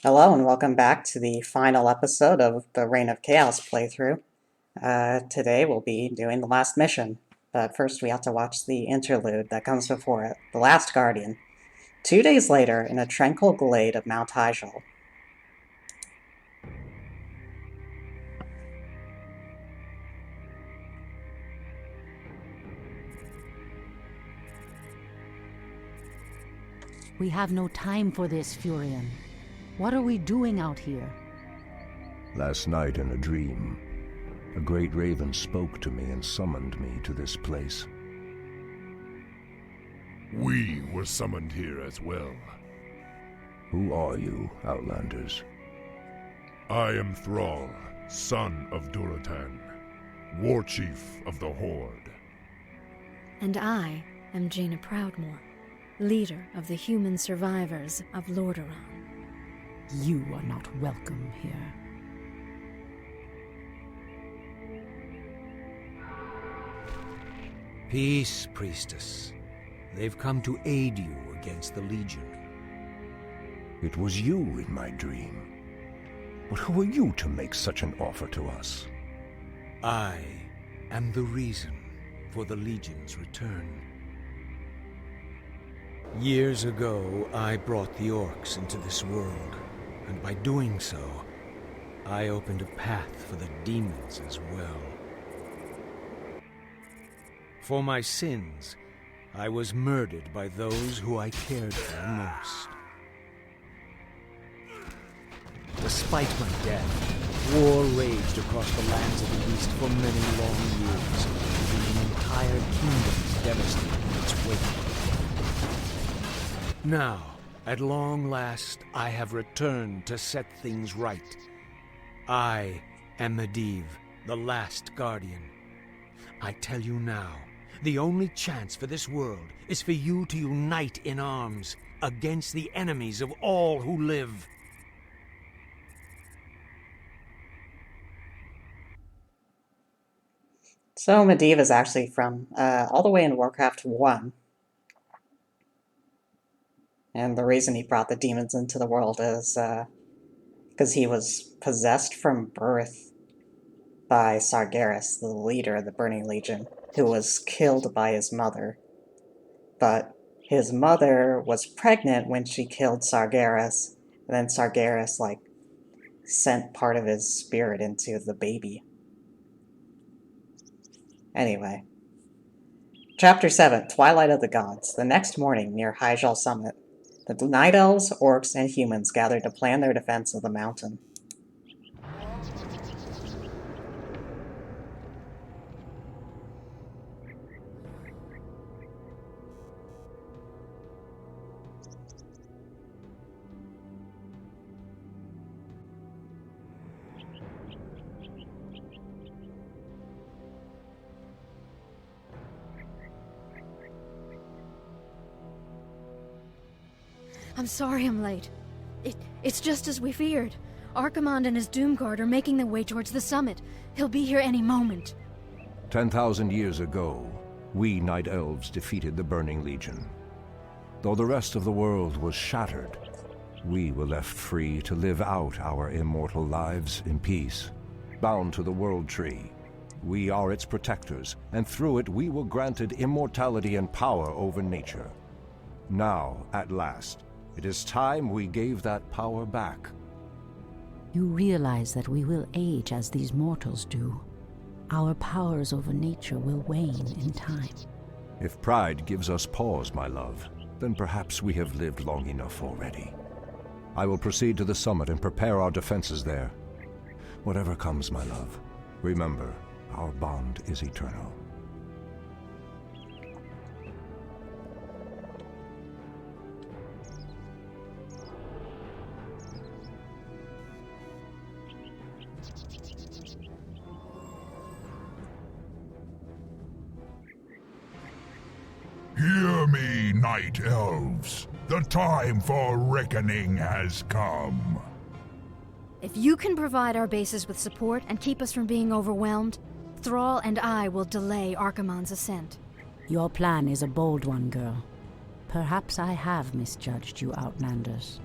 Hello and welcome back to the final episode of the Reign of Chaos playthrough. Today we'll be doing the last mission, but first we have to watch the interlude that comes before it, The Last Guardian. 2 days later, in a tranquil glade of Mount Hyjal. We have no time for this, Furion. What are we doing out here? Last night in a dream, a great raven spoke to me and summoned me to this place. We were summoned here as well. Who are you, Outlanders? I am Thrall, son of Duratan, war chief of the Horde. And I am Jaina Proudmoore, leader of the human survivors of Lordaeron. You are not welcome here. Peace, priestess. They've come to aid you against the Legion. It was you in my dream. But who are you to make such an offer to us? I am the reason for the Legion's return. Years ago, I brought the orcs into this world, and by doing so, I opened a path for the demons as well. For my sins, I was murdered by those who I cared for most. Despite my death, war raged across the lands of the East for many long years, leaving entire kingdoms devastated in its wake. Now, at long last, I have returned to set things right. I am Medivh, the last Guardian. I tell you now, the only chance for this world is for you to unite in arms against the enemies of all who live. So Medivh is actually from all the way in Warcraft 1. And the reason he brought the demons into the world is because he was possessed from birth by Sargeras, the leader of the Burning Legion, who was killed by his mother. But his mother was pregnant when she killed Sargeras, and then Sargeras, sent part of his spirit into the baby. Anyway. Chapter 7, Twilight of the Gods. The next morning, near Hyjal Summit, the Night Elves, Orcs, and Humans gathered to plan their defense of the mountain. I'm sorry I'm late. It's just as we feared. Archimonde and his Doomguard are making their way towards the summit. He'll be here any moment. 10,000 years ago, we Night Elves defeated the Burning Legion. Though the rest of the world was shattered, we were left free to live out our immortal lives in peace. Bound to the World Tree, we are its protectors, and through it we were granted immortality and power over nature. Now, at last, it is time we gave that power back. You realize that we will age as these mortals do. Our powers over nature will wane in time. If pride gives us pause, my love, then perhaps we have lived long enough already. I will proceed to the summit and prepare our defenses there. Whatever comes, my love, remember, our bond is eternal. Hear me, Night Elves. The time for reckoning has come. If you can provide our bases with support and keep us from being overwhelmed, Thrall and I will delay Archimonde's ascent. Your plan is a bold one, girl. Perhaps I have misjudged you, Outlanders.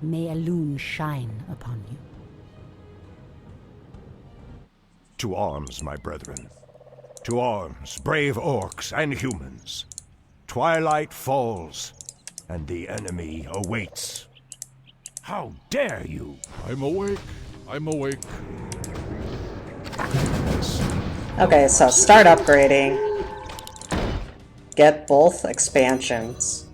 May Elune shine upon you. To arms, my brethren. To arms, brave orcs and humans. Twilight falls, and the enemy awaits. How dare you? I'm awake. I'm awake. Okay, so start upgrading. Get both expansions.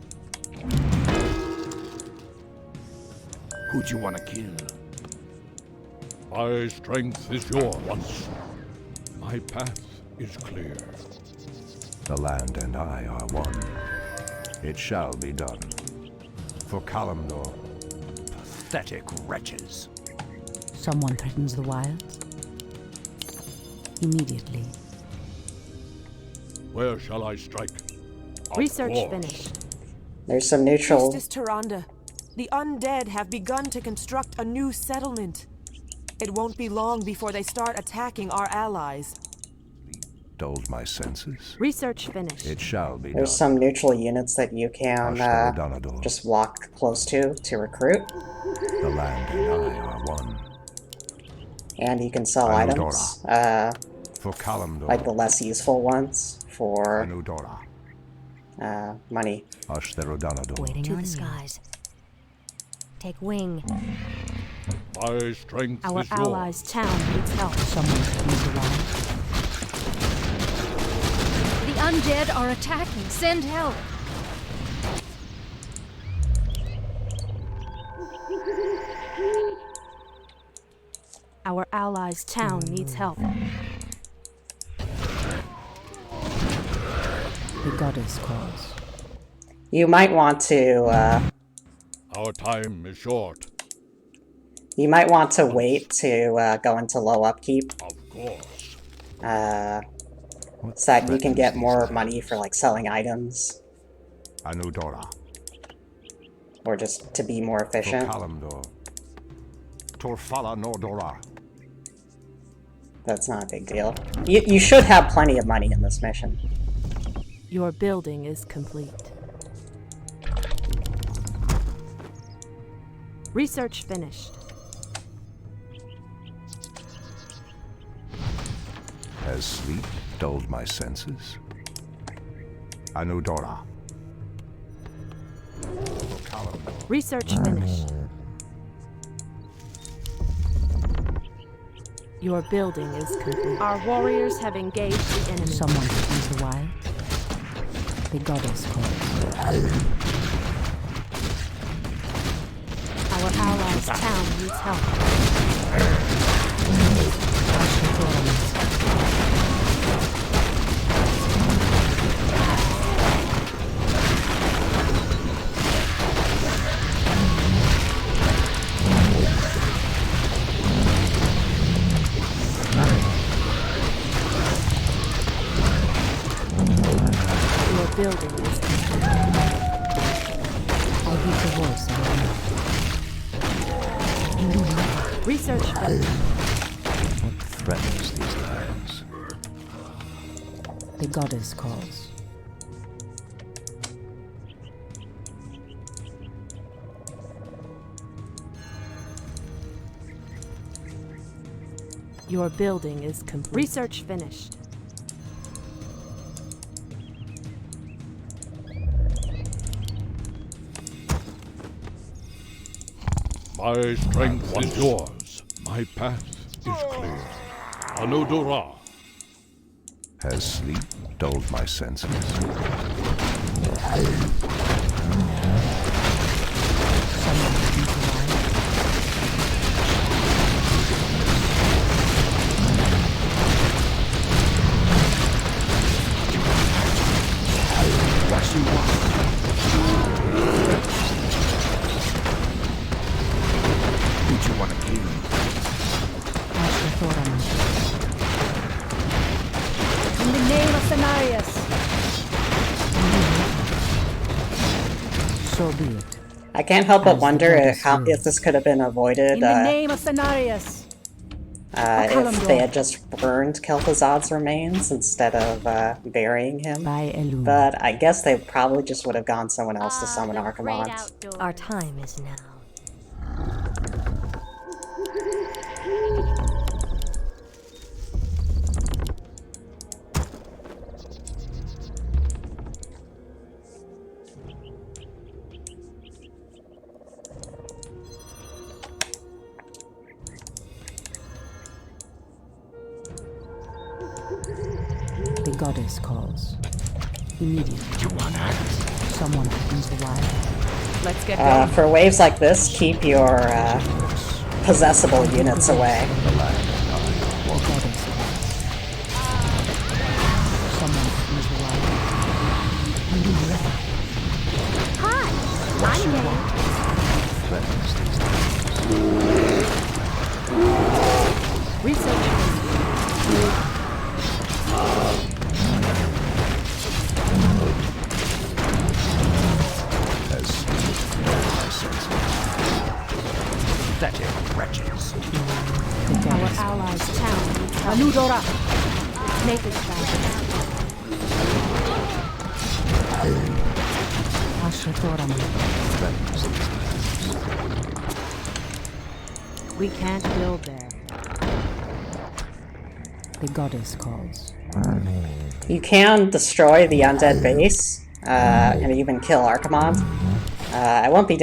Who'd you want to kill? My strength is yours. My path is clear. The land and I are one. It shall be done. For Kalimdor, pathetic wretches. Someone threatens the wilds? Immediately. Where shall I strike? Of Research course. finished. There's some neutral. Priestess Tyrande, the undead have begun to construct a new settlement. It won't be long before they start attacking our allies. Dulled my senses. Research finished. It shall be There's done. some neutral units that you can Ashtarodanador. just walk close to recruit, The land and I are one. and you can sell items. For Kalimdor. Like the less useful ones for Anudora. money. Ashtarodanador. Waiting To on the you. skies. Take wing. My strength Our is yours. allies' town needs help. Someone threatens the wilds? The undead are attacking. Send help. Our allies' town needs help. The goddess calls. You might want to Our time is short. wait to go into low upkeep, Of course. What so that you can threatens get these more lands? money for like selling items, Anudora. or just to be more For efficient. Kalimdor. Torfala Nordora. That's not a big deal. You should have plenty of money in this mission. Your building is complete. Research finished. Has sleep dulled my senses? Anudora. For Kalimdor. Research finished. Your building is complete. Our warriors have engaged the enemy. Someone threatens the wild? The goddess calls. Our allies' town needs help. Your building is complete. I'll beat the voice of the Research finished. What threatens these lands? The goddess calls. Your building is complete. Research finished. My strength is yours. My path is clear. Anudora. Has sleep dulled my senses? Someone threatens the wild? Who'd you want to kill? Ashtarodanador. In the name of Cenarius. So be it. I can't help but As the wonder goddess if this could have been avoided In the name of Cenarius. if they had just burned Kel'Thuzad's remains instead of burying him. By Elune. But I guess they probably just would have gone someone else to summon Archimond. Our time is now. goddess calls. Immediately. Someone opens the wild. Let's get going. For waves like this, keep your possessible units away. The land and I are The one. goddess calls. Someone opens the wild. Hi! I'm game. Cleanse these lands. Research. As my senses. Pathetic wretches. The Our goddess allies' town needs help. Anudora. Nature's child. Ashatoraman. Cleanse these lands. We can't build there. The goddess calls. You can destroy the undead base, and even kill Archimond. I won't be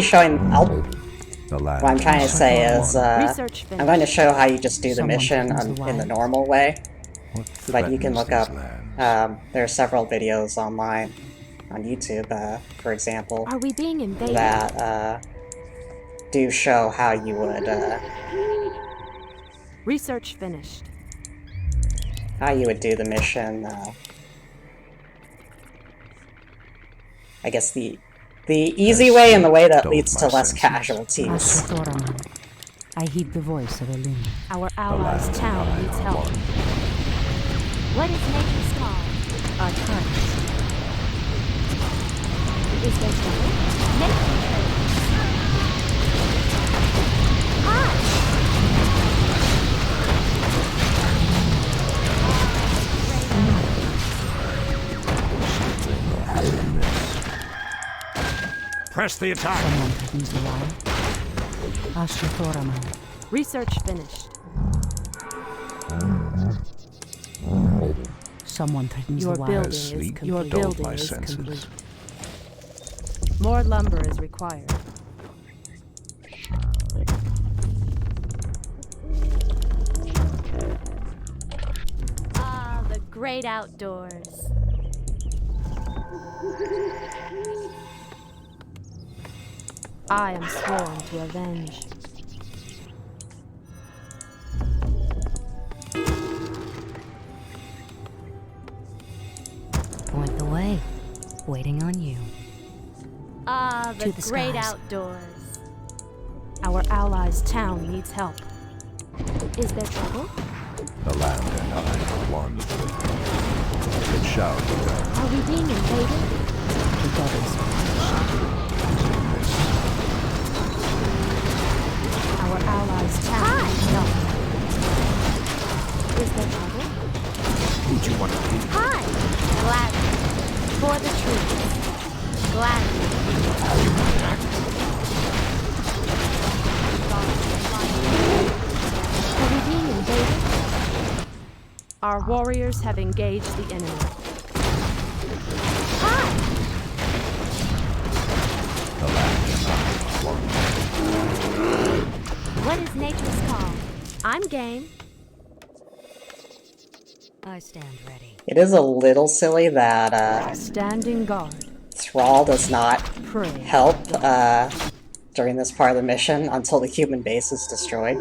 showing. The land What I'm trying to say is, Research I'm finished. going to show how you just do the Someone mission opens the in the wild. normal way. What But you can threatens look these up. lands? There are several videos online on YouTube, for example, Are we being invaded? that do show how you would Research finished. do the mission. I guess the easy way and the way that Stole leads to my less senses. casualties. Ashatoraman. I heed the voice of Elune. Our The allies' land town and I needs are help. one. What is nature's call? Our time. Is there trouble? Nature. Hi! Press the attack! Someone threatens the wild. Ashatoraman. Research finished. Someone threatens Your the wild. building As is sleep complete. Your dulled building my is senses. complete. More lumber is required. Ah, the great outdoors. I am sworn to avenge. Point the way. Waiting on you. Ah, the To the great skies. outdoors. Our allies' town needs help. Is there trouble? The land and I are one. It shall be done. Are we being invaded? The goddess Our allies' town Hi. needs help. Is there trouble? Who'd you want to be? Hi! Gladly. For the truth. Gladly. Are we being invaded? Our warriors have engaged the enemy. Hi! The land and I are one. What is nature's call? I'm game. I stand ready. It is a little silly that Standing guard. Thrall does not Pray. help during this part of the mission until the human base is destroyed.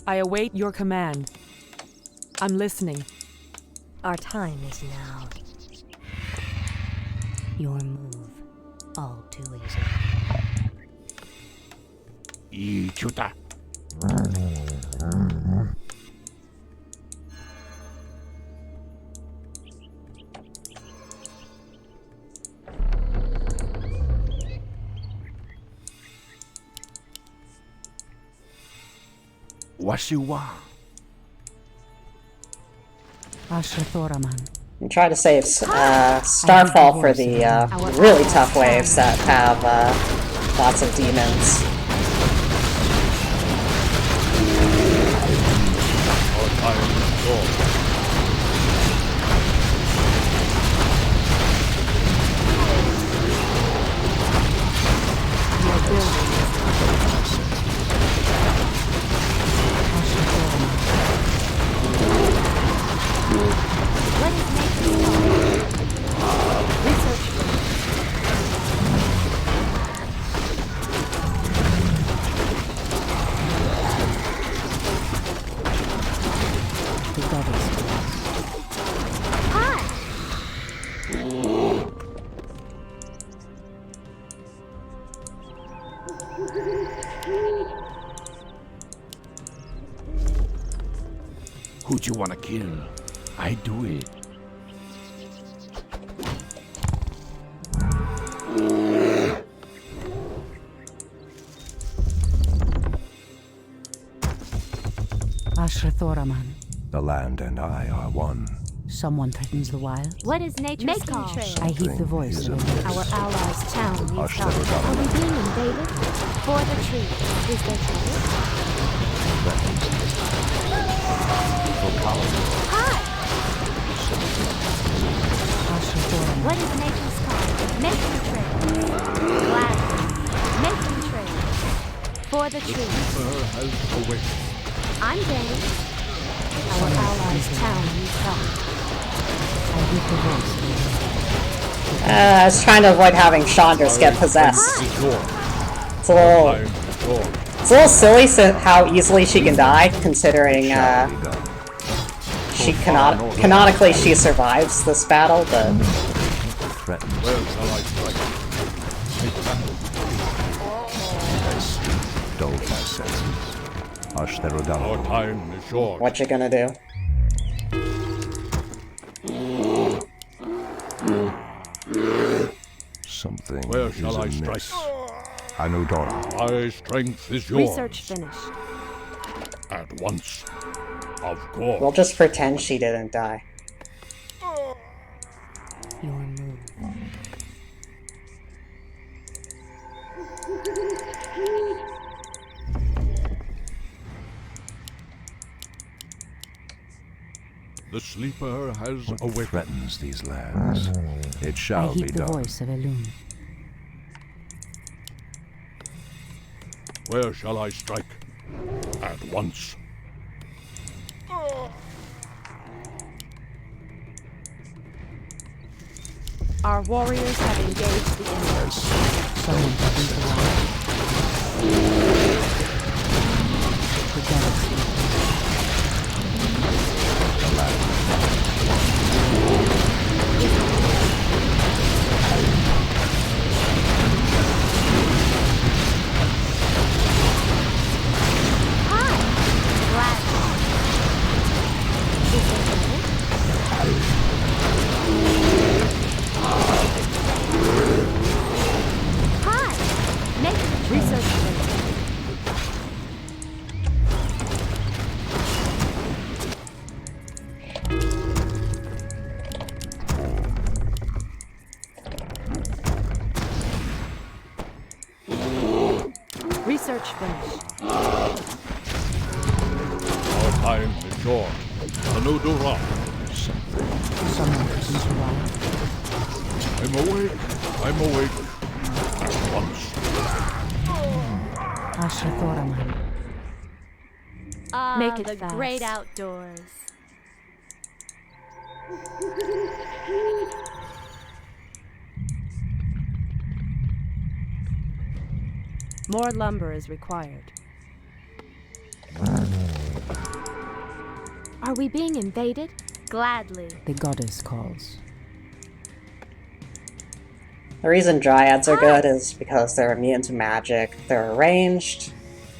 I await your command. I'm listening. Our time is now. Your move. All too easy. Wasiwa. Ashatoraman. And try to save Starfall for the really tough waves that have lots of demons. Your building is you want to kill, I do it. Ashrathoraman. The land and I are one. Someone threatens the wild. What is nature's call? I heed the voice of it. Our allies' town needs help. Ashrathoraman. Are we being invaded? For the tree. Is there trouble? Hi! Ashrathoraman. What is nature's call? Making trade. Gladly. Making trade. For the tree. I'm game. Our allies' town needs help. I heed the voice of it. I was trying to avoid having Chandras get possessed. It's a little silly how easily she can die, considering she canonically she survives this battle, but Dull my senses. Ashrathoraman. Our time is short. what you gonna do? Something Where shall I is strike? amiss. Anudora. My strength is yours. Research finished. At once. Of course. We'll just pretend she didn't die. Your move. The sleeper has What awakened. threatens these lands? It I shall be heed the done. voice of Elune. Where shall I strike? At once. Our warriors have engaged the enemy. Someone threatens the wild. Together. Research Research finished. Our time is short. Anudora. Someone threatens the wild. I'm awake. I'm awake. At once. Ashrathoraman. Make it the fast. great outdoors. More lumber is required. Are we being invaded? Gladly. The goddess calls. The reason Dryads are good is because they're immune to magic, they're ranged,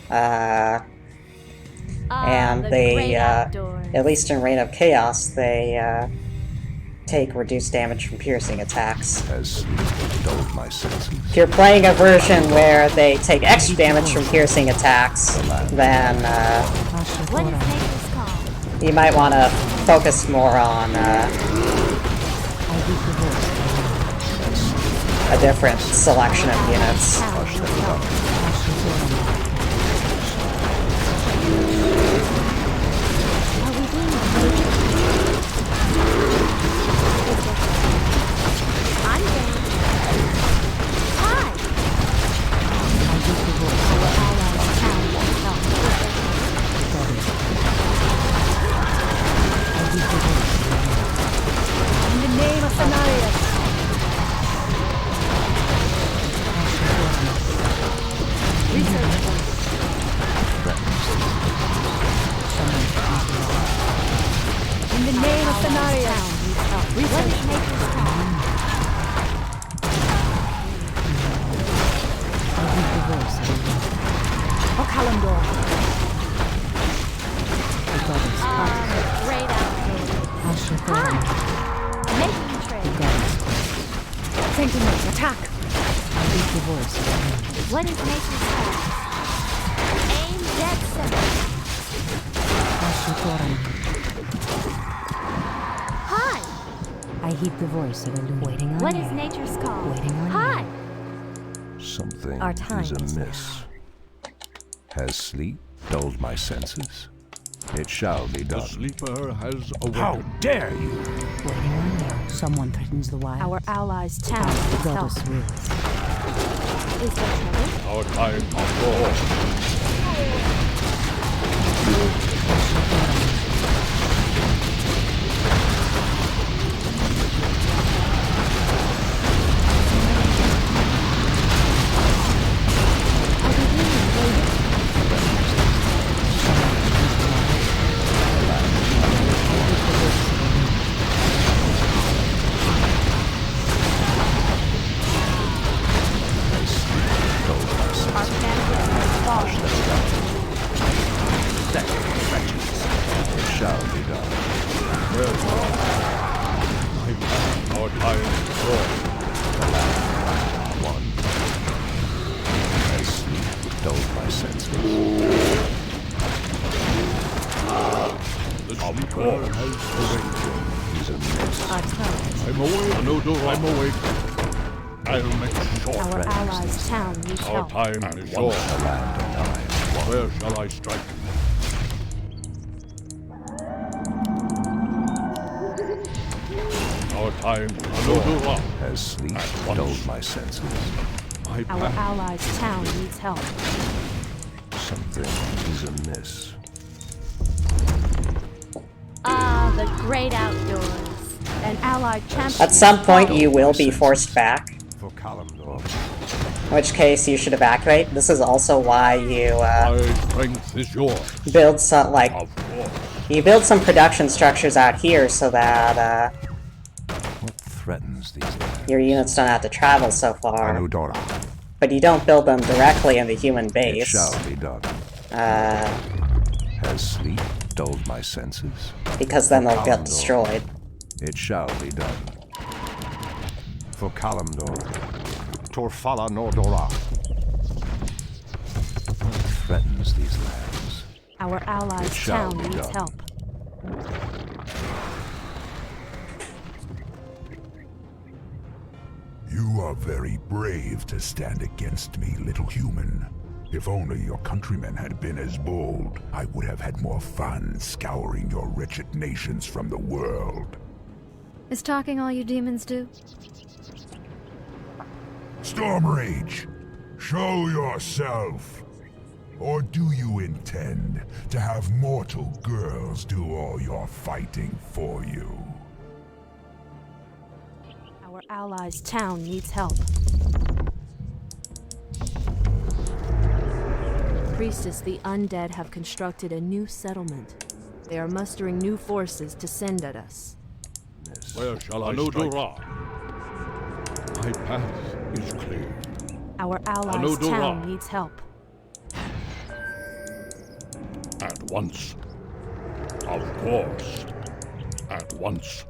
and the they, great outdoors. at least in Reign of Chaos, they take reduced damage from piercing attacks. As sleep dulled my senses. If you're playing a version where they take extra damage from piercing attacks, then What is Ashrathoraman. nature's call? you might want to focus more on I heed the voice of a different selection of units. Ashrathoraman. Are we being invaded? I'm game. Hi! I heed the voice of Our allies' town needs help. I heed the voice of In the name of Cenarius. Research Sentinels, attack! I heed the voice of the wind. What is nature's call? Aim dead center. Hi! I heed the voice of a loon. Waiting on What you. is nature's call? Waiting on Hi! Something Our time is is amiss. Has sleep dulled my senses? It shall be The done. sleeper has awakened. How dare you! Waiting on you. Someone threatens the wild. Our allies' town The needs help. goddess wills. Is there trouble? Our time is gone. Our family has fallen. It shall be done. Our time is gone. One. Has sleep dulled my senses? The sleeper has awakened. Is amiss. Our time. I'm awake. Anodor, I'm awake. I'll make short. Our allies' town needs Our help. time is short. The land and I. Where shall I strike? Our time, Anodora. Has sleep At once. dulled my senses? My Our path. allies' town needs help. Something is amiss. Ah, the great outdoors. An allied champion. At some point, you will be forced back, For Kalimdor. in which case you should evacuate. This is also why you My strength is yours. build some, like, Of course. you build some production structures out here so that What threatens these lands? your units don't have to travel so far. Anudora. But you don't build them directly in the human It base. shall be done. Has sleep dulled my senses? Because then they'll get Kalimdor. destroyed. It shall be done. For Kalimdor. Torfala Nordora. What threatens these lands? Our It allies' shall town be needs done. help. You are very brave to stand against me, little human. If only your countrymen had been as bold, I would have had more fun scouring your wretched nations from the world. Is talking all you demons do? Stormrage, show yourself! Or do you intend to have mortal girls do all your fighting for you? Our allies' town needs help. Priestess, the undead have constructed a new settlement. They are mustering new forces to send at us. Where shall I strike? My path is clear. Our allies' Anodora. town needs help. At once. Of course. At once.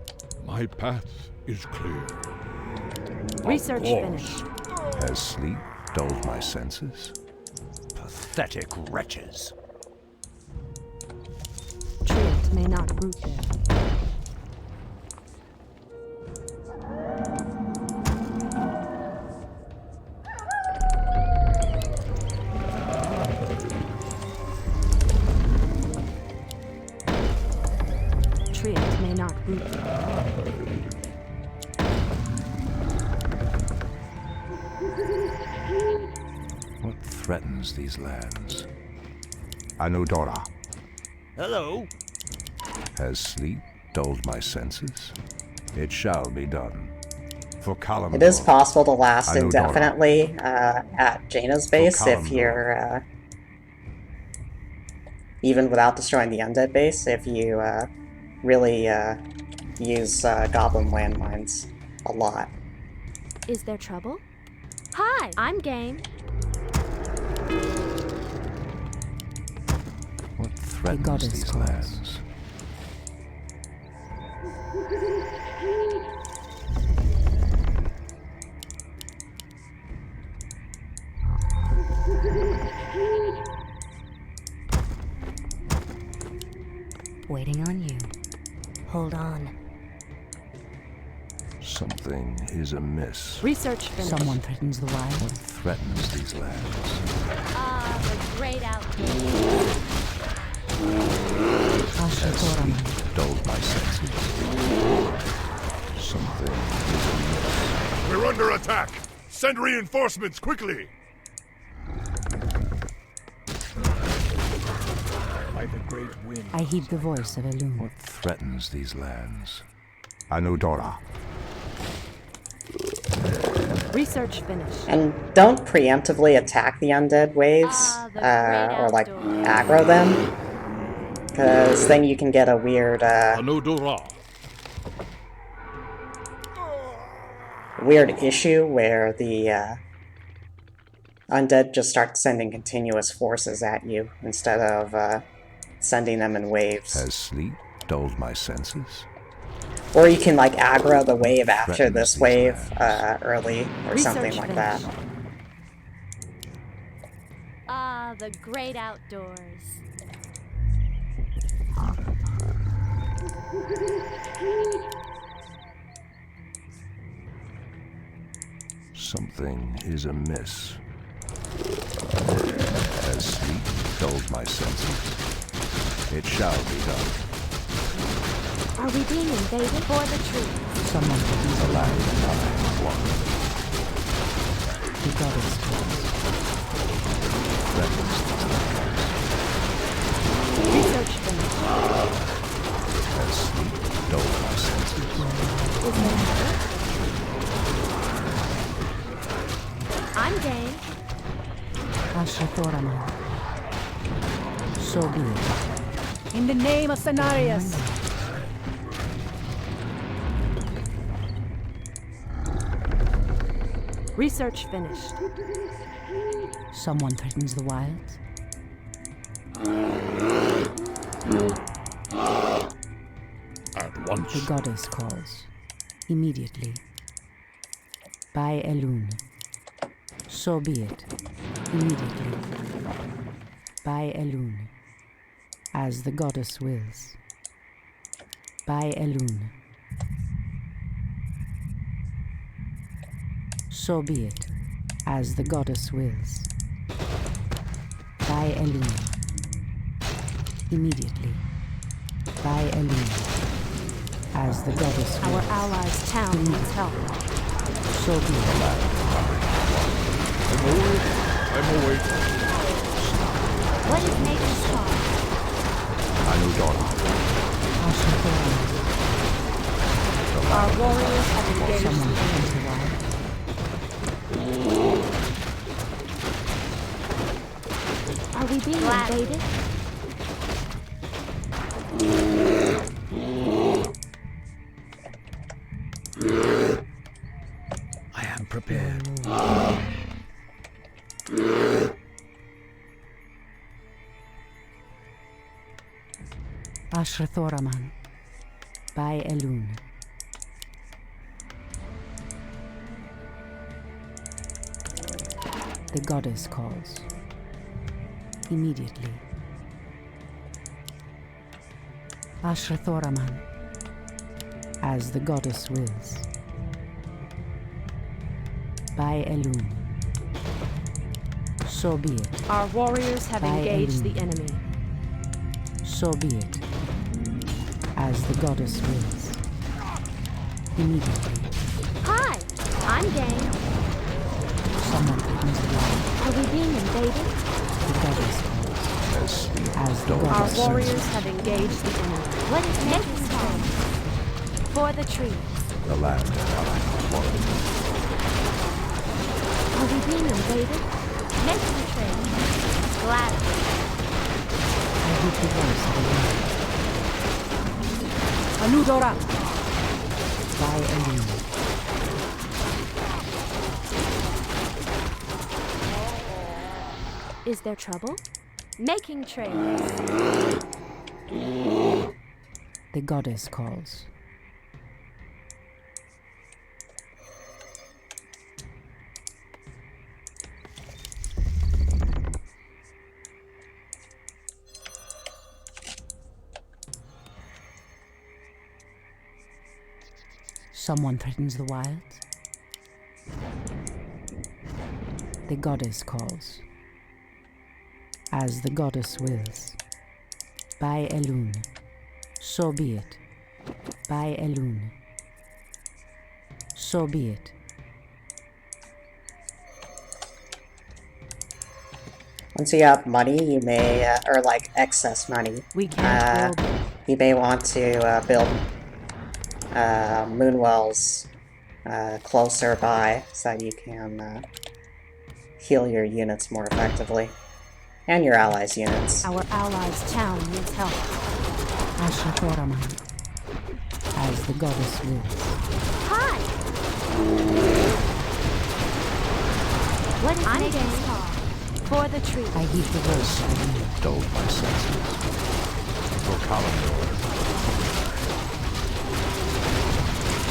My path is clear. Research course. finished. Has sleep dulled my senses? Pathetic wretches. Triot may not root there. Triot may not root there. What threatens these lands? Anudora. Hello. Has sleep dulled my senses? It shall be done. For Kalimdor. It is possible to last Anudora. indefinitely at Jaina's base if Kalimdor. you're, even without destroying the undead base, if you really use goblin landmines a lot. Is there trouble? Hi, I'm game. What threatens goddess these calls. lands? waiting on you. Hold on. Something is amiss. Research finished. Someone threatens the wild. What threatens these lands? Ah, the great outtakes. Has dulled my senses. Something is amiss. We're under attack! Send reinforcements quickly! By the great wind. I heed the voice of Elun. What threatens these lands? Anudora. Research finished. And don't preemptively attack the undead waves, The great or like outdoors. aggro them, because then you can get a weird, Anudora. weird issue where the undead just start sending continuous forces at you instead of sending them in waves. Has sleep dulled my senses? Or you can like aggro the wave after Threatens this these wave lands. early or Research something like that. finished. Ah, the great outdoors. Something is amiss. Has sleep dulled my senses? It shall be done. Are we being invaded? For the truth. Someone threatens The the land wild. and I are one. The goddess calls. Threatens these lands. Research finished. Has sleep dulled my senses? Is there more? I'm game. Ashrathoraman. So be it. In the name of Cenarius. Research finished. Someone threatens the wilds. At once. The goddess calls. Immediately. By Elun. So be it. Immediately. By Elun. As the goddess wills. By Elun. So be it. As the goddess wills. By Elun. Immediately. By Elun. As the goddess wills. Our allies' town needs help. So be it. I'm awake. I'm awake. What is Nature's call? Anudora. Ashrathoraman. Our warriors have engaged. Someone threatens the wild. Are we being invaded? I am prepared. Ashrathoraman. By Elun. The goddess calls. Immediately. Ashrathoraman. As the goddess wills. By Elun. So be it. Our warriors have By engaged Elun. the enemy. So be it. As the goddess wills. Immediately. Hi, I'm game. Someone threatens the wild. Are we being invaded? The goddess calls. Has sleep As the dulled my Our goddess senses? warriors have engaged the enemy. What is Nature's call? For the trees. The land and I are one. Are we being invaded? Making the trade. Gladly. I hear the voice of the wild. Anudora. By Elun. Is there trouble? Making trade. The goddess calls. Someone threatens the wilds. The goddess calls. As the goddess wills. By Elune. So be it. By Elune. So be it. Once you have money, you may, or like excess money, We can't build. you may want to build moonwells closer by so that you can heal your units more effectively. And your allies' units. Our allies' town needs help. Ashatoraman. As the goddess wills. Hi! What is nature's call? For the tree. I heed the voice of the wind. Dulled my senses. For Kalimdor.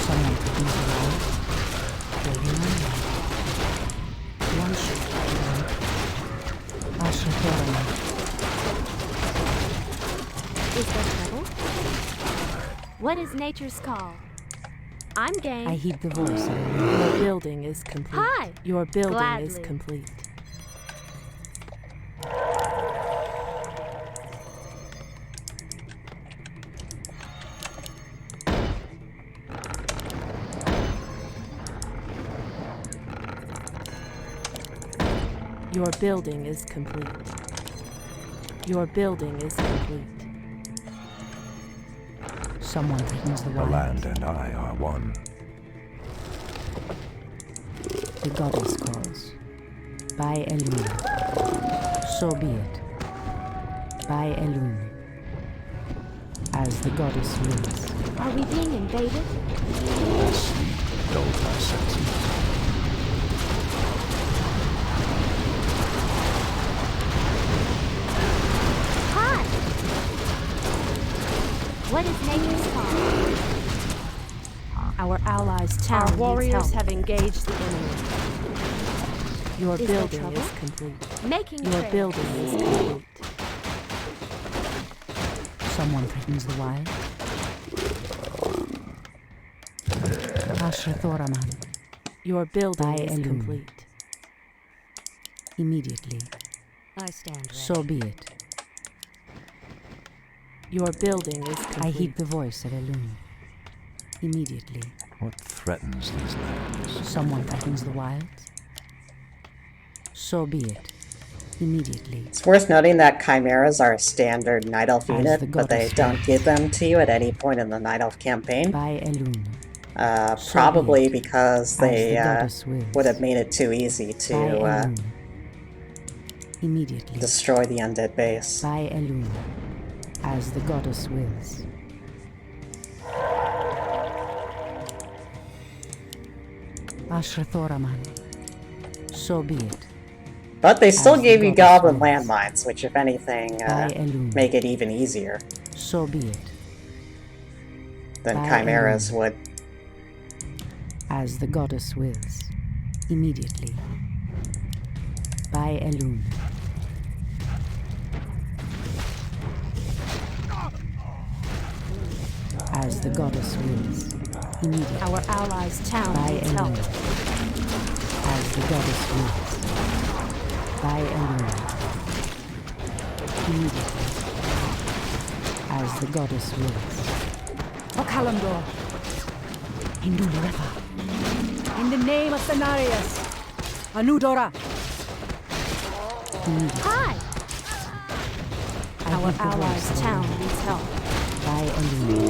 Someone threatens the wilds. Waiting on me. One shot. Ashatoraman. Is there trouble? What is nature's call? I'm game. I heed the voice of the wind. Your building is complete. Hi! Your building is Gladly. complete. Your building is complete. Your building is complete. Someone threatens the The wilds. land and I are one. The goddess calls. By Elune. So be it. By Elune. As the goddess wills. Are we being invaded? Sleep dulled my senses. Hi! What is nature's call? Our allies' town Our warriors needs help. have engaged the enemy. Your Is there building trouble? is complete. Making Your trail. building is complete. Someone threatens the wild. Ashrathoraman. Your building By is Elune. complete. Immediately. I stand ready. So be it. Your building is complete. I heed the voice of Elune. Immediately. What threatens these lands? Someone threatens the wilds. So be it. Immediately. It's worth noting that chimeras are a standard Night Elf As unit, the but they goddess don't wills. give them to you at any point in the Night Elf campaign. By Elune. So Probably be it. because As they the goddess wills. would have made it too easy By to Elune. Immediately. destroy the undead base. By Elune. As the goddess wills. Ashrathoraman. So be it. But they still As the gave you goddess goblin wills. landmines, which if anything, By Elune. make it even easier So be it. than By chimeras Elune. would. As the goddess wills. Immediately. By Elune. As the goddess wills. Immediately. Our allies' town By needs help. Elune. As the goddess wills. By Elune. Immediately. As the goddess wills. For Kalimdor. Indurefa. In the name of Cenarius. Anudora. Immediately. Hi! I Our heed the voice allies' of town Elune. needs help. By Elune.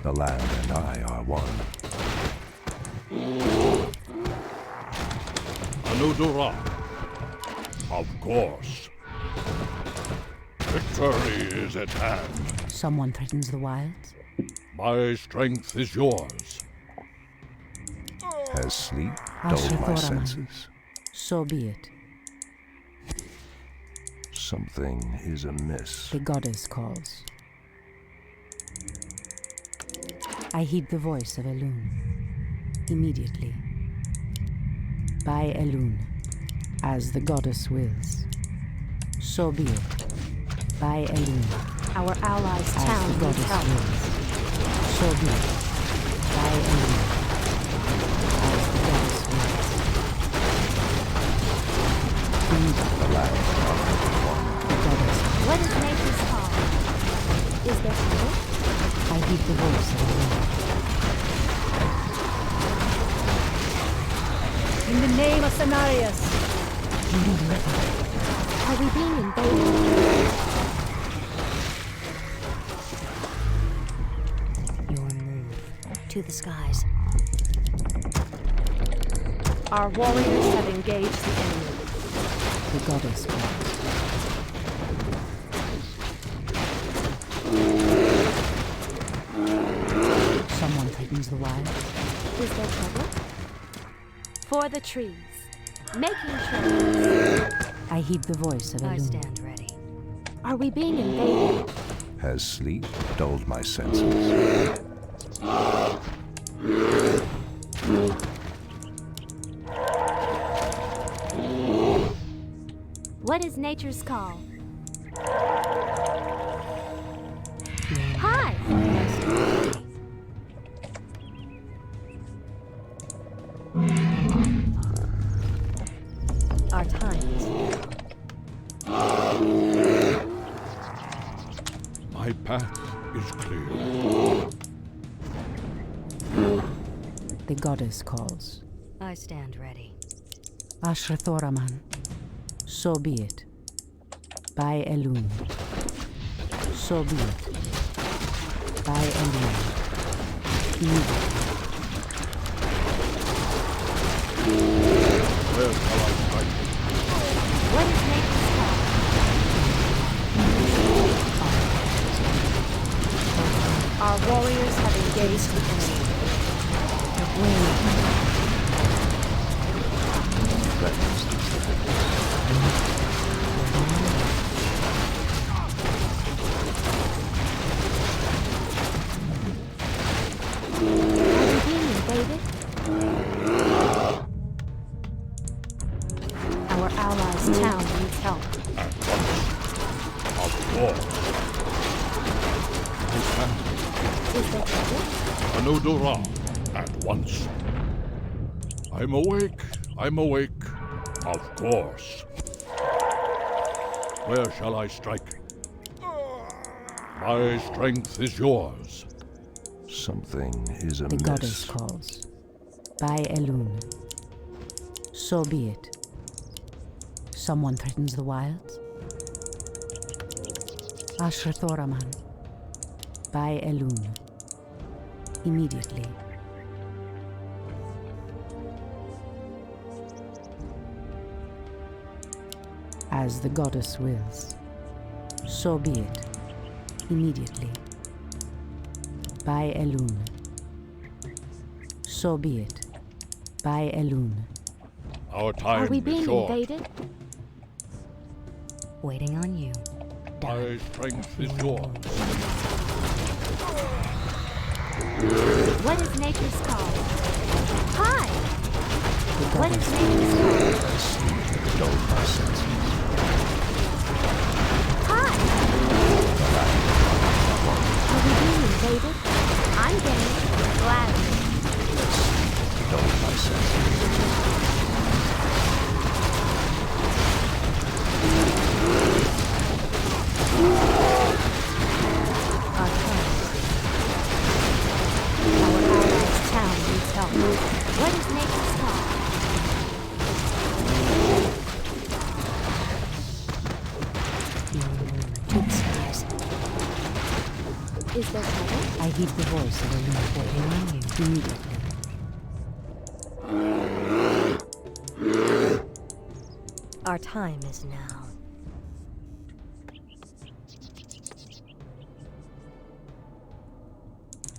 The land and I are one. Anudora. Of course. Victory is at hand. Someone threatens the wilds. My strength is yours. Has sleep dulled my Ashrathoraman. senses? So be it. Something is amiss. The goddess calls. I heed the voice of Elune. Immediately. By Elune. As the goddess wills. So be it. By Elune. Our allies' As town the needs goddess help. wills. So be it. By Elune. As the goddess wills. The last The goddess. What is nature's call? Is there trouble? I heed the voice of Elune. In the name of Cenarius! Are we being invaded? Your move. To the skies. Our warriors have engaged the enemy. The goddess calls. Someone threatens the wild. Is there trouble? For the trees. Making sure. I heed the voice of Elune. I stand ready. Are we being invaded? Has sleep dulled my senses? What is nature's call? Hi! Our time is My path is clear. The goddess calls. I stand ready. Ashrathoraman. So be it. By Elune. So be it. By Elune. Where shall I strike? What is nature's call? Our warriors have engaged the enemy. Are we being invaded? Our allies' town needs help. Of war. Is there trouble? Anudura, at once. I'm awake. I'm awake. Of course. Where shall I strike? My strength is yours. Something is amiss. The goddess calls. By Elune. So be it. Someone threatens the wilds. Ashrathoraman. By Elune. Immediately. As the goddess wills. So be it. Immediately. By Elune. So be it. By Elune. Our time Are we is being short. invaded? Waiting on you. My strength is yours. What is nature's call? Hi! What is nature's call? Dulled my senses. Hi! Are we being invaded? I'm game. Gladly. Dulled my senses. Our time. Our allies' town needs help. What is nature's call? To the skies. Is there trouble? I heed the voice of Elune. Waiting on you. Immediately. Our time is now.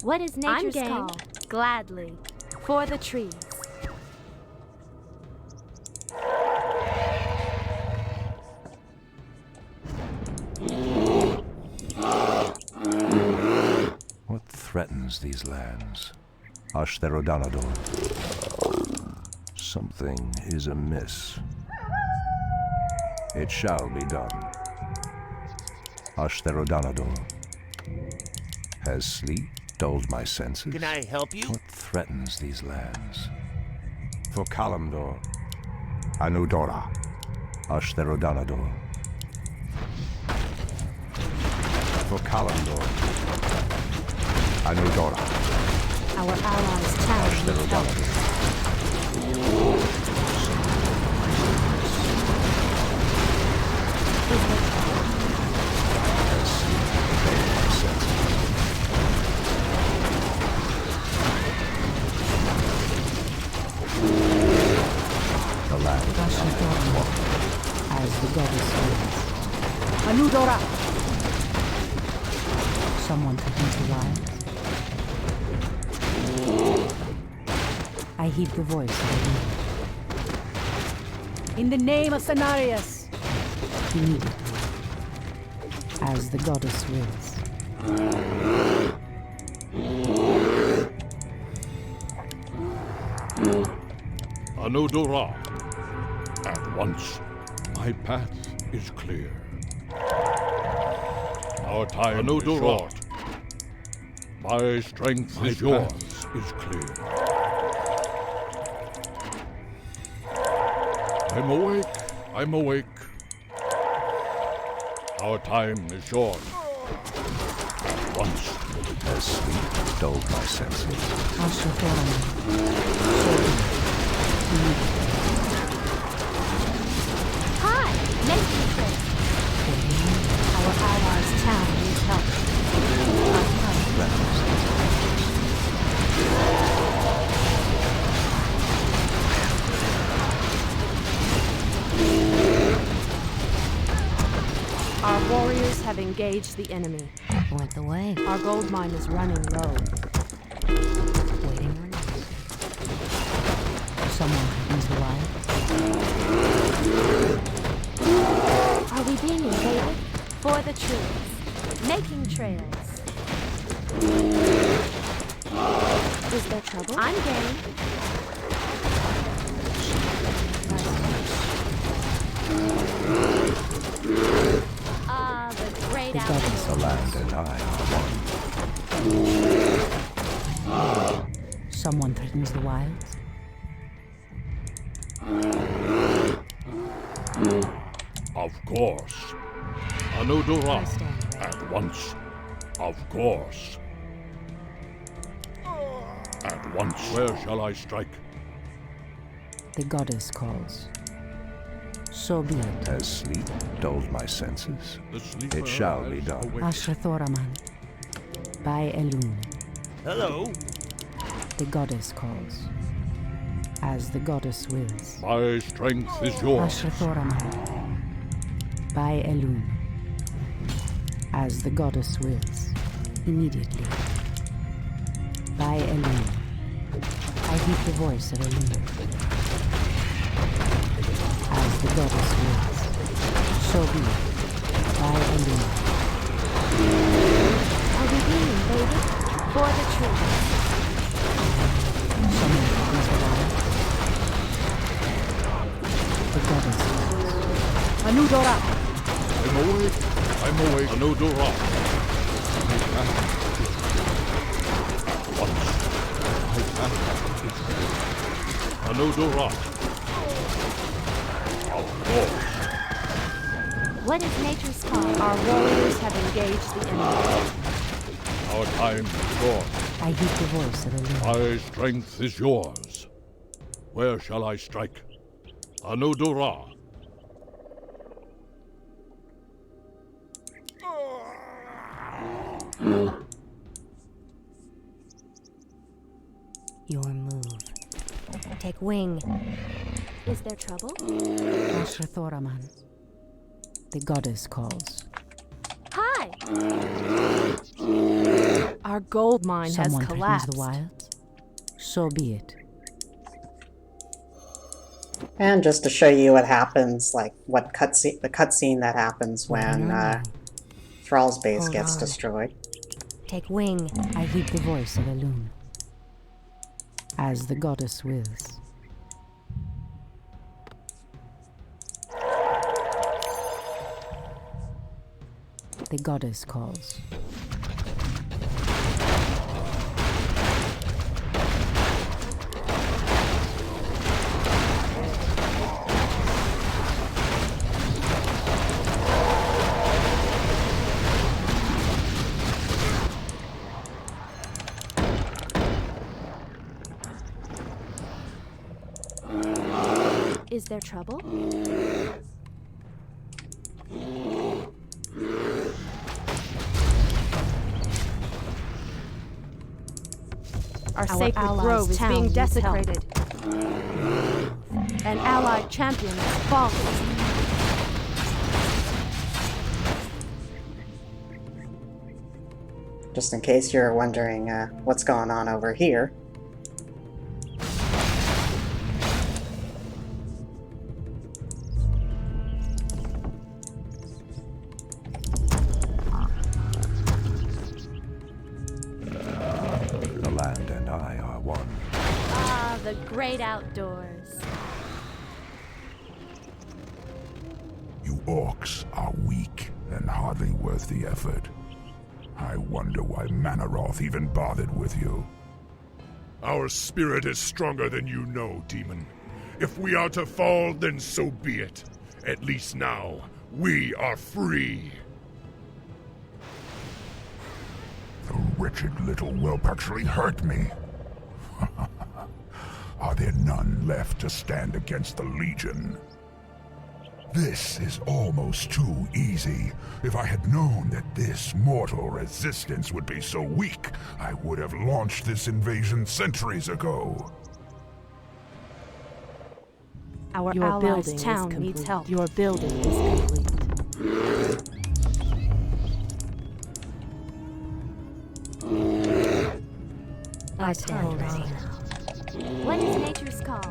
What is nature's game. call? Gladly. For the trees. What threatens these lands? Ashtherodanador. Something is amiss. It shall be done. Ashtherodanador. Has sleep dulled my senses. Can I help you? What threatens these lands? For Kalimdor, Anudora, Ashtherodanador. For Kalimdor, Anudora, Our allies' town needs help. The land as the goddess wills. Anudora! Someone threatens the wild. I heed the voice of the wind. In the name of Cenarius! Immediately, as the goddess wills. Anudora. At once, my path is clear. Our time is short. My strength is yours. Is clear. I'm awake. I'm awake. Our time is short. At once. As sleep dulled my senses. Hi! Making trade. Our allies' town needs help. Our warriors have engaged the enemy. Went the way. Our gold mine is running low. Waiting on us. Someone threatens the wild. Are we being invaded? For the trees. Making trails. Is there trouble? I'm game. Ah, the great outtakes. The land and I are one. Someone threatens the wilds. Of course. Anudora. At once. Of course. At once. Where shall I strike? The goddess calls. So be it. As sleep dulled my senses, The sleeper it shall has be done. awaked. Ashrathoraman. By Elun. Hello. The goddess calls. As the goddess wills. My strength is yours. Ashrathoraman. By Elun. As the goddess wills. Immediately. By Elun. I heed the voice of Elun. As the goddess wills. So be it. By Elun. Are we being invaded? For the trees. Someone threatens the wild. The goddess wills. Anudora! I'm awake. I'm awake. Anudora. My path is clear. At once. My path is clear. Anudora. Of course. What is nature's call? Our warriors have engaged the enemy. Our time is short. I heed the voice of Elun. My strength is yours. Where shall I strike? Anudora. Your move. Take wing. Is there trouble? Ashrathoraman. The goddess calls. Hi! Our gold mine Someone has threatens collapsed. the wilds. So be it. And just to show you what happens, like what the cutscene that happens when Thrall's base Hold gets on. destroyed. Take wing. I heed the voice of Elun. As the goddess wills. The goddess calls. Is there trouble? Our sacred grove is being desecrated. An allied champion is fallen. Just in case you're wondering what's going on over here. The land and I are one. Ah, the great outdoors. You orcs are weak and hardly worth the effort. I wonder why Manaroth even bothered with you. Our spirit is stronger than you know, demon. If we are to fall, then so be it. At least now, we are free. The wretched little whelp actually hurt me. Are there none left to stand against the Legion? This is almost too easy. If I had known that this mortal resistance would be so weak, I would have launched this invasion centuries ago. Our Your allies' building town is needs complete. help. Your building is complete. I stand ready. What is nature's call?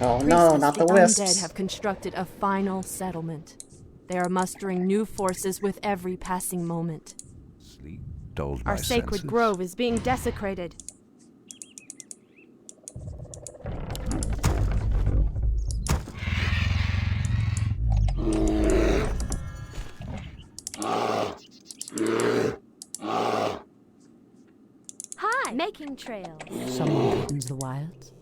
Oh no, not the undead wisps. have constructed a final settlement. They are mustering new forces with every passing moment. Sleep dulled my Our sacred senses. grove is being desecrated. Hi! Making trails. Someone threatens the wilds.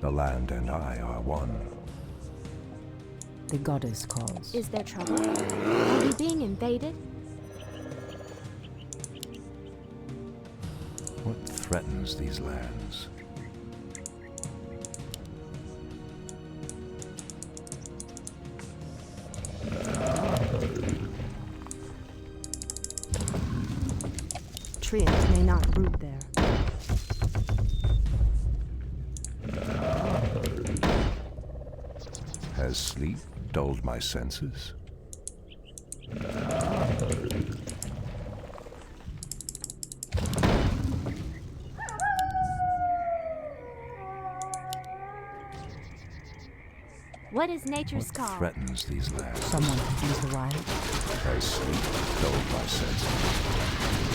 The land and I are one. The goddess calls. Is there trouble? Are we being invaded? What threatens these lands? Treants may not root there. Has sleep dulled my senses? What is nature's What call? threatens these lands? Someone threatens the wild. Has sleep dulled my senses?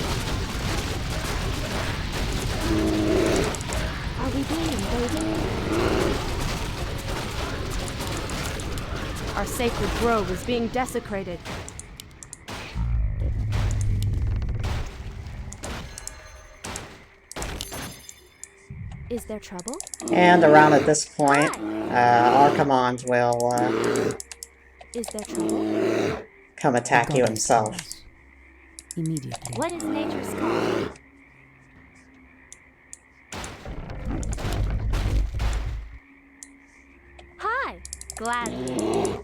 Are we being invaded? Our sacred grove is being desecrated. Is there trouble? And around at this point, Archimond will Is there trouble? come attack you himself. Immediately. What is nature's call? Hi! Gladly.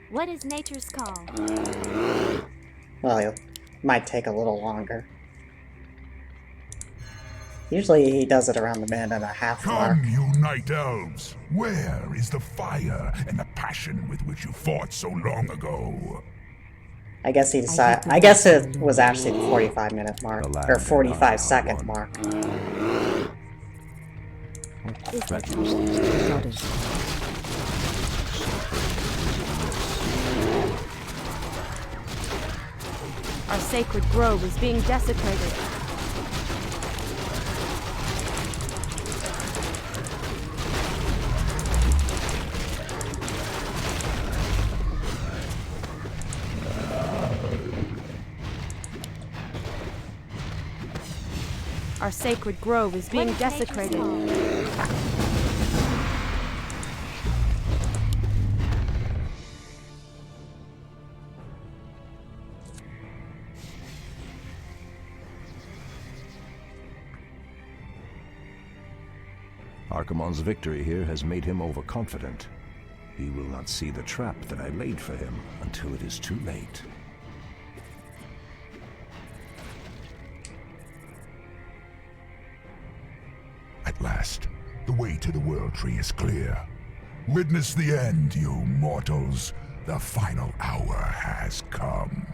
What is nature's call? Well, it might take a little longer. Usually he does it around the minute and a half mark. Come, you night elves! Where is the fire and the passion with which you fought so long ago? I guess he decided. I guess it was actually the 45-minute mark, or 45-second mark. What threatens these The lands? goddess. Our sacred grove is being desecrated. Our sacred grove is being desecrated. Archimonde's victory here has made him overconfident. He will not see the trap that I laid for him until it is too late. At last, the way to the World Tree is clear. Witness the end, you mortals. The final hour has come.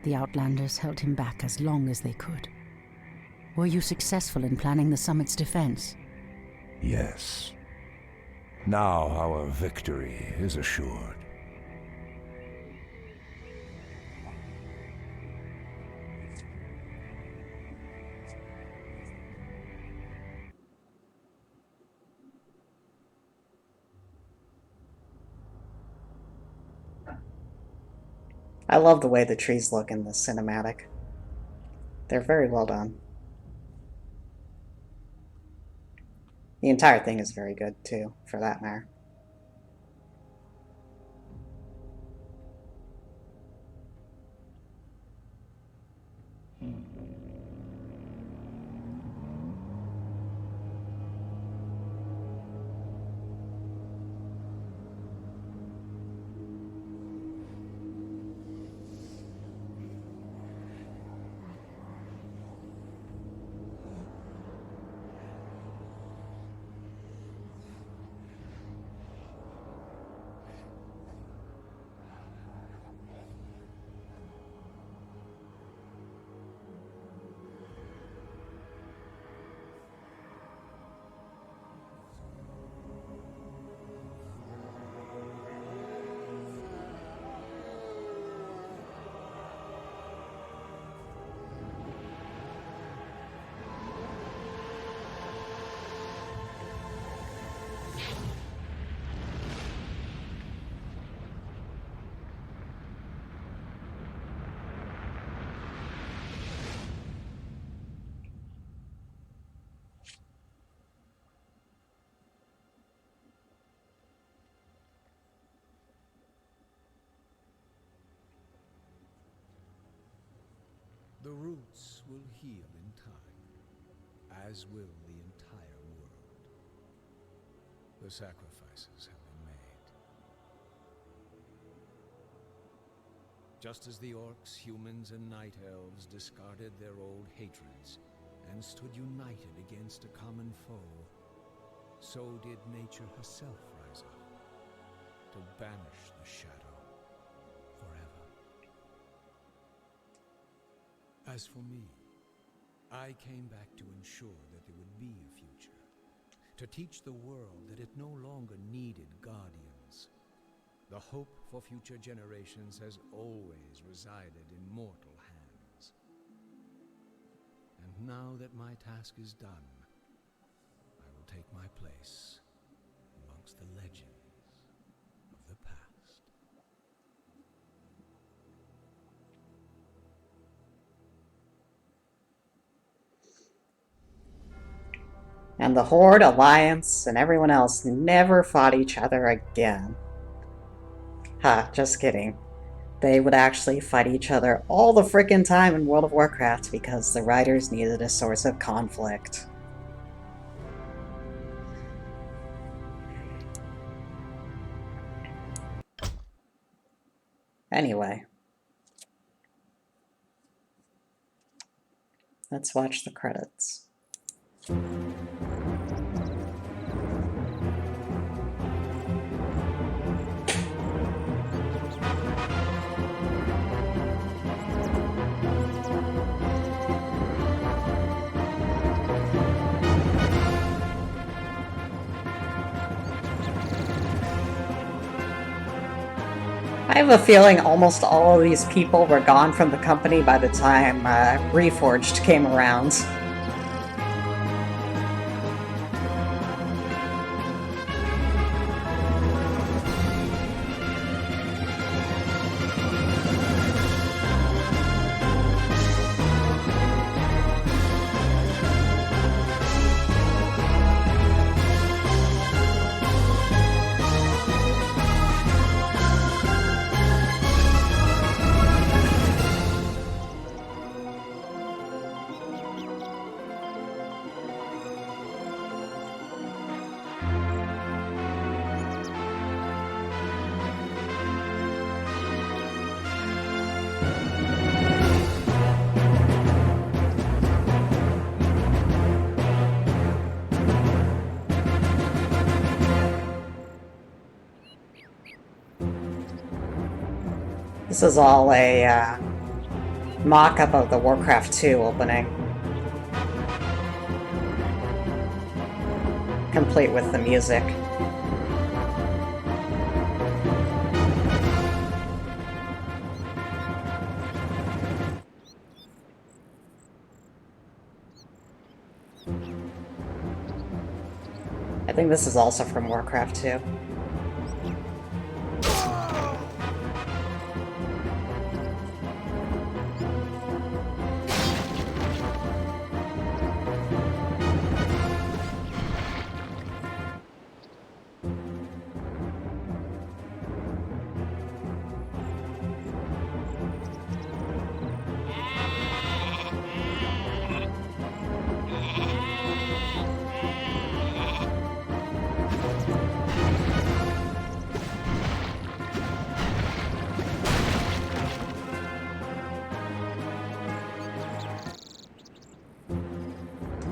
The Outlanders held him back as long as they could. Were you successful in planning the summit's defense? Yes. Now our victory is assured. I love the way the trees look in this cinematic. They're very well done. The entire thing is very good, too, for that matter. The roots will heal in time, as will the entire world. The sacrifices have been made. Just as the orcs, humans, and night elves discarded their old hatreds and stood united against a common foe, so did nature herself rise up to banish the shadow forever. As for me, I came back to ensure that there would be a future, to teach the world that it no longer needed guardians. The hope for future generations has always resided in mortal hands. And now that my task is done, I will take my place amongst the legends of the past. And the Horde, Alliance, and everyone else never fought each other again. Ha, just kidding. They would actually fight each other all the frickin' time in World of Warcraft because the writers needed a source of conflict. Anyway. Let's watch the credits. I have a feeling almost all of these people were gone from the company by the time Reforged came around. This is all a mock-up of the Warcraft 2 opening. Complete with the music. I think this is also from Warcraft 2.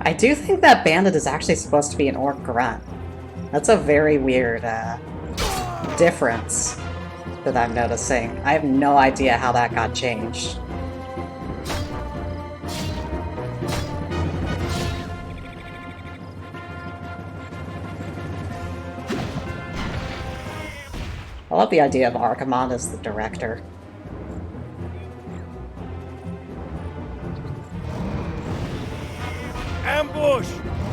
I do think that bandit is actually supposed to be an orc grunt. That's a very weird difference that I'm noticing. I have no idea how that got changed. I love the idea of Archimonde as the director. Ambush!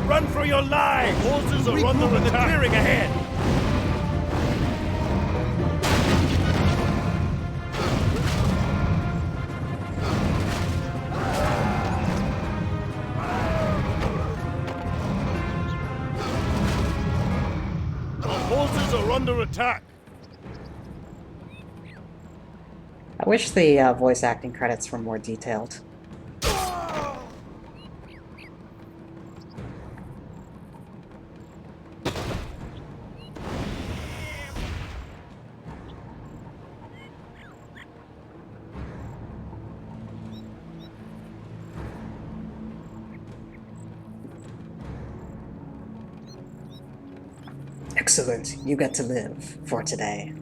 Run for your lives! Horses are under attack! The clearing ahead! The horses are under attack! I wish the voice acting credits were more detailed. Excellent, you get to live for today.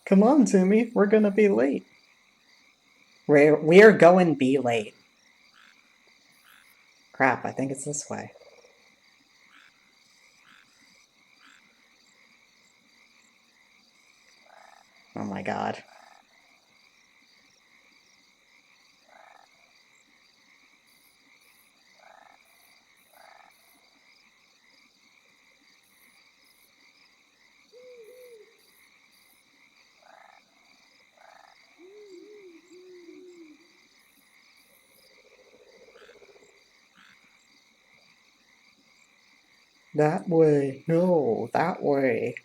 Come on, Timmy, we're gonna be late. We're going to be late. Crap, I think it's this way. Oh my god. That way. No, that way.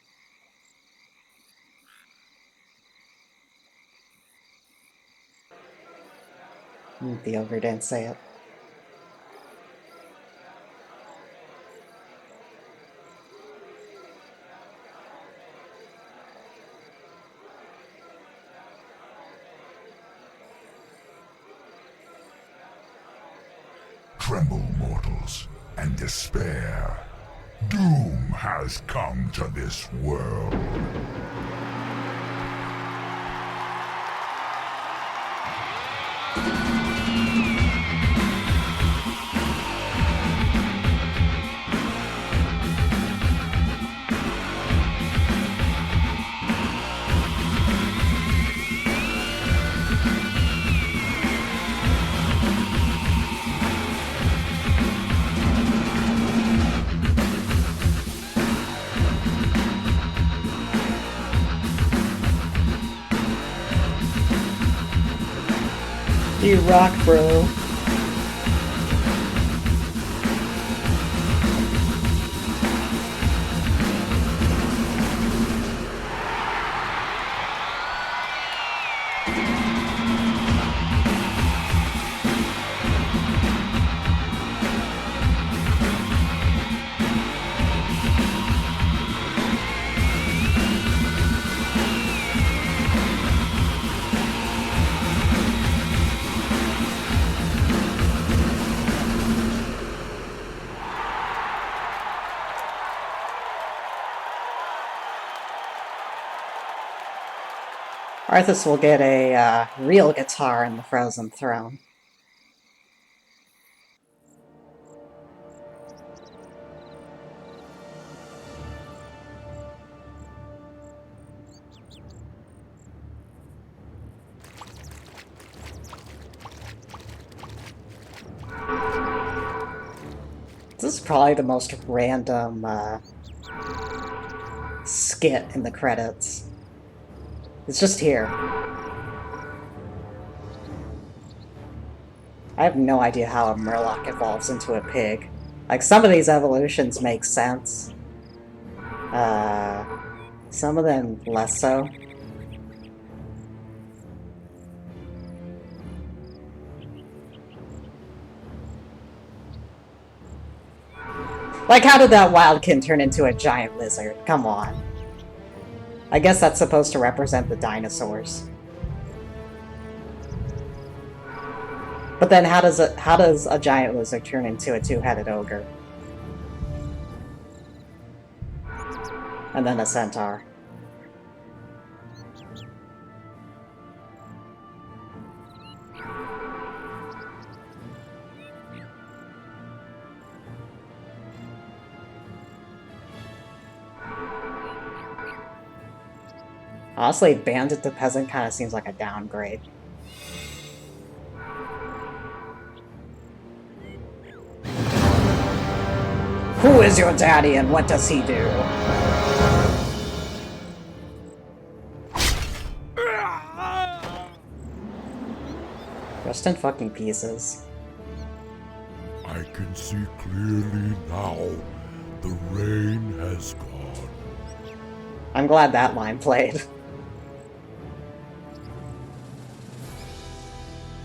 The ogre didn't say it. Tremble, mortals, and despair. Doom has come to this world. You rock, bro. Arthas will get a real guitar in the Frozen Throne. This is probably the most random skit in the credits. It's just here. I have no idea how a Murloc evolves into a pig. Like, some of these evolutions make sense. Some of them less so. Like, how did that Wildkin turn into a giant lizard? Come on. I guess that's supposed to represent the dinosaurs. But then how does a giant lizard turn into a two-headed ogre? And then a centaur. Honestly, Bandit to Peasant kind of seems like a downgrade. Who is your daddy and what does he do? Rest in fucking pieces. I can see clearly now. The rain has gone. I'm glad that line played.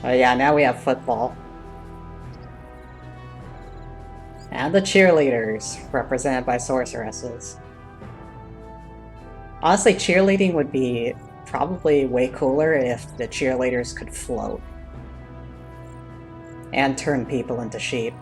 Oh yeah, now we have football. And the cheerleaders, represented by sorceresses. Honestly, cheerleading would be probably way cooler if the cheerleaders could float. And turn people into sheep.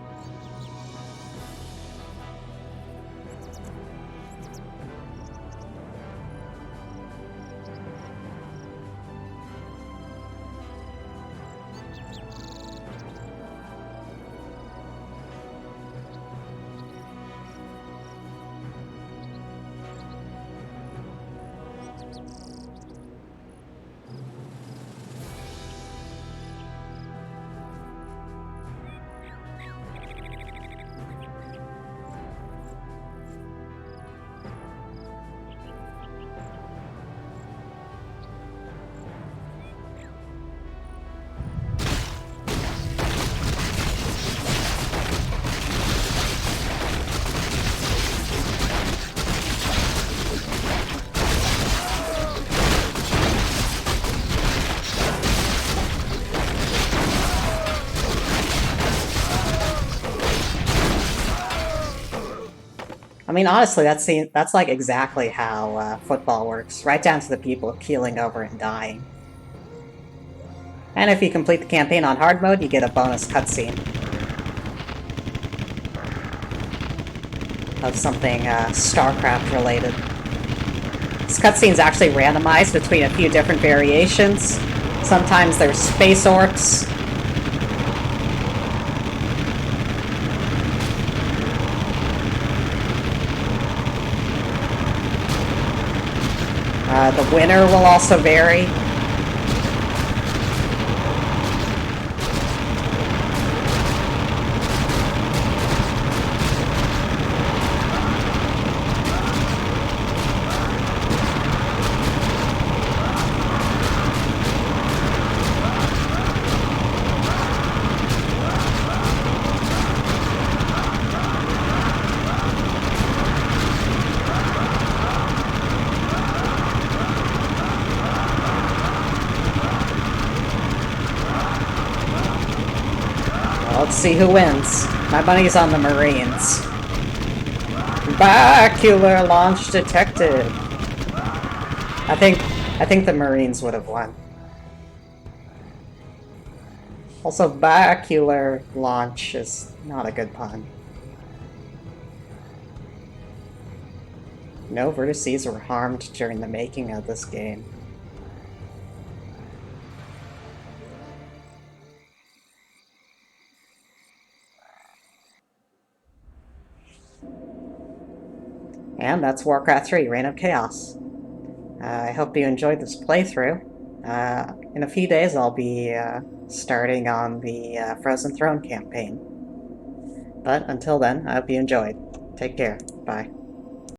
I mean, honestly, that's like exactly how football works, right down to the people keeling over and dying. And if you complete the campaign on hard mode, you get a bonus cutscene of something StarCraft related. This cutscene's actually randomized between a few different variations. Sometimes there's space orcs. The winner will also vary. Let's see who wins. My money's on the Marines. Bacular launch detected. I think the Marines would have won. Also, bacular launch is not a good pun. No vertices were harmed during the making of this game. And that's Warcraft 3, Reign of Chaos. I hope you enjoyed this playthrough. In a few days I'll be starting on the Frozen Throne campaign. But until then, I hope you enjoyed. Take care. Bye.